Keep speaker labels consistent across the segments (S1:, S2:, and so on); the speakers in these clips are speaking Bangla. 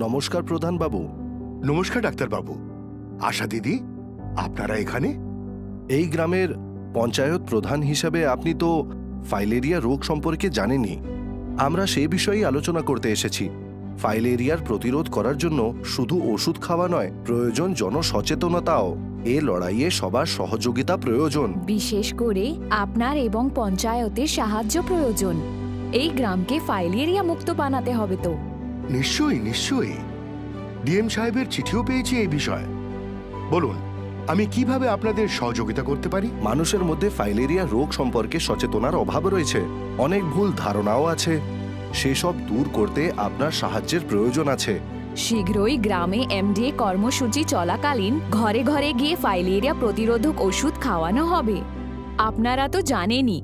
S1: নমস্কার প্রধান বাবু।
S2: নমস্কার ডাক্তার বাবু। আশা দিদি, আপনারা এখানে?
S1: এই গ্রামের পঞ্চায়েত প্রধান হিসাবে আপনি তো ফাইলেরিয়া রোগ সম্পর্কে জানেনই। আমরা সেই বিষয়েই আলোচনা করতে এসেছি। ফাইলেরিয়ার প্রতিরোধ করার জন্য শুধু ওষুধ খাওয়া নয়, প্রয়োজন জনসচেতনতাও। এ লড়াইয়ে সবার সহযোগিতা প্রয়োজন।
S3: বিশেষ করে আপনার এবং পঞ্চায়েতের সাহায্য প্রয়োজন। এই গ্রামকে ফাইলেরিয়া মুক্ত বানাতে হবে তো।
S2: নিশ্চয়ই নিশ্চয়ই। ডিএম সাহেবের চিঠিও পেয়েছি এই বিষয়ে। বলুন, আমি কিভাবে আপনাদের সহযোগিতা করতে পারি?
S1: মানুষের মধ্যে ফাইলেরিয়া রোগ সম্পর্কে সচেতনার অভাব রয়েছে, অনেক ভুল ধারণাও আছে। সেসব দূর করতে আপনার সাহায্যের প্রয়োজন আছে।
S3: শীঘ্রই গ্রামে এমডিএ কর্মসূচি চলাকালীন ঘরে ঘরে গিয়ে ফাইলেরিয়া প্রতিরোধক ওষুধ খাওয়ানো হবে। আপনারা তো জানেনই,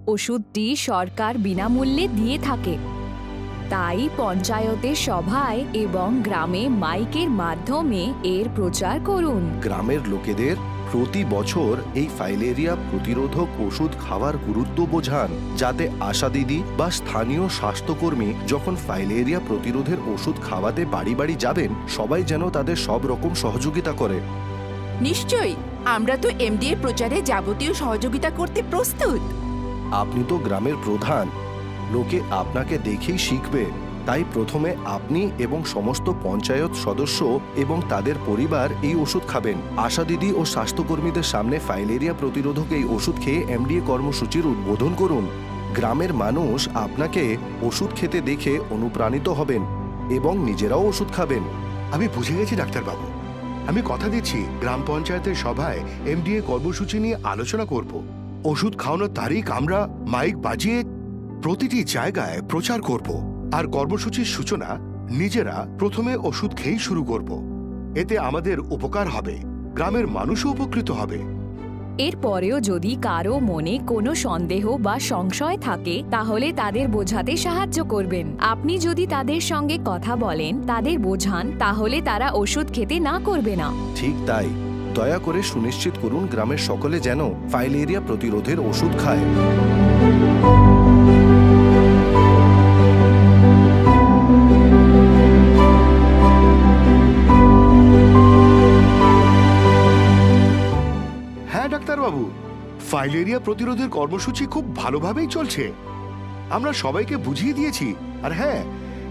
S3: ওষুধটি সরকার বিনামূল্যে দিয়ে থাকে। তাই পঞ্চায়েতের সভায় এবং গ্রামে মাইকের মাধ্যমে এর প্রচার করুন।
S1: গ্রামের লোকেদের প্রতি বছর এই ফাইলেরিয়া প্রতিরোধক ওষুধ খাওয়ার গুরুত্ব বোঝান, যাতে আশা দিদি বা স্থানীয় স্বাস্থ্যকর্মী যখন ফাইলেরিয়া প্রতিরোধের ওষুধ খাওয়াতে বাড়ি বাড়ি যাবেন, সবাই যেন তাদের সব রকম সহযোগিতা করে।
S4: নিশ্চয়ই, আমরা তো এমডিএ প্রচারে যাবতীয় সহযোগিতা করতে প্রস্তুত।
S1: আপনি তো গ্রামের প্রধান, লোকে আপনাকে দেখেই শিখবে। তাই প্রথমে আপনি এবং সমস্ত পঞ্চায়েত সদস্য এবং তাদের পরিবার এই ওষুধ খাবেন। আশা দিদি ও স্বাস্থ্যকর্মীদের সামনে ফাইলেরিয়া প্রতিরোধক এই ওষুধ খেয়ে এমডিএ কর্মসূচির উদ্বোধন করুন। গ্রামের মানুষ আপনাকে ওষুধ খেতে দেখে অনুপ্রাণিত হবেন এবং নিজেরাও ওষুধ খাবেন।
S2: আমি বুঝে গেছি ডাক্তারবাবু। আমি কথা দিচ্ছি, গ্রাম পঞ্চায়েতের সভায় এমডিএ কর্মসূচি নিয়ে আলোচনা করব। ওষুধ খাওয়ানোর তারিখ আমরা মাইক বাজিয়ে প্রতিটি জায়গায় প্রচার করব। আর কর্মসূচির সূচনা নিজেরা প্রথমে ওষুধ খেয়েই শুরু করব। এতে আমাদের উপকার হবে, গ্রামের মানুষও উপকৃত হবে।
S3: এরপরেও যদি কারো মনে কোনো সন্দেহ বা সংশয় থাকে, তাহলে তাদের বোঝাতে সাহায্য করবেন। আপনি যদি তাদের সঙ্গে কথা বলেন, তাদের বোঝান, তাহলে তারা ওষুধ খেতে না করবে না। ঠিক
S1: তাই, দয়া করে সুনিশ্চিত করুন গ্রামের সকলে যেন ফাইলেরিয়া প্রতিরোধের ওষুধ খায়।
S2: ডাক্তারবাবু, ফাইলেরিয়া প্রতিরোধের কর্মসূচি খুব ভালোভাবেই চলছে। আমরা সবাইকে বুঝিয়ে দিয়েছি। আর হ্যাঁ,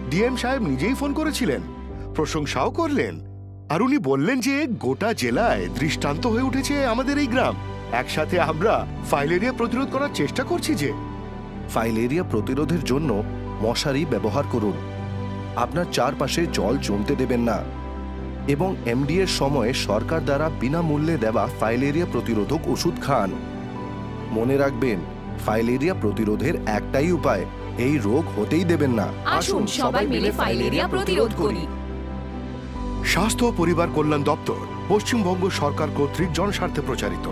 S2: ডিএম সাহেব নিজেই ফোন করেছিলেন, প্রশংসাও করলেন। আর উনি বললেন যে গোটা জেলায় দৃষ্টান্ত হয়ে উঠেছে আমাদের এই গ্রাম। একসাথে আমরা ফাইলেরিয়া প্রতিরোধ করার চেষ্টা করছি। যে
S1: ফাইলেরিয়া প্রতিরোধের জন্য মশারি ব্যবহার করুন, আপনার চারপাশে জল জমতে দেবেন না এবং এমডিএর সময় সরকার দ্বারা বিনামূল্যে দেওয়া ফাইলেরিয়া প্রতিরোধক ওষুধ খান। মনে রাখবেন, ফাইলেরিয়া প্রতিরোধের একটাই উপায়, এই রোগ হতেই দেবেন না।
S3: আসুন সবাই মিলে ফাইলেরিয়া প্রতিরোধ করি।
S2: স্বাস্থ্য ও পরিবার কল্যাণ দপ্তর, পশ্চিমবঙ্গ সরকার কর্তৃক জনস্বার্থে প্রচারিত।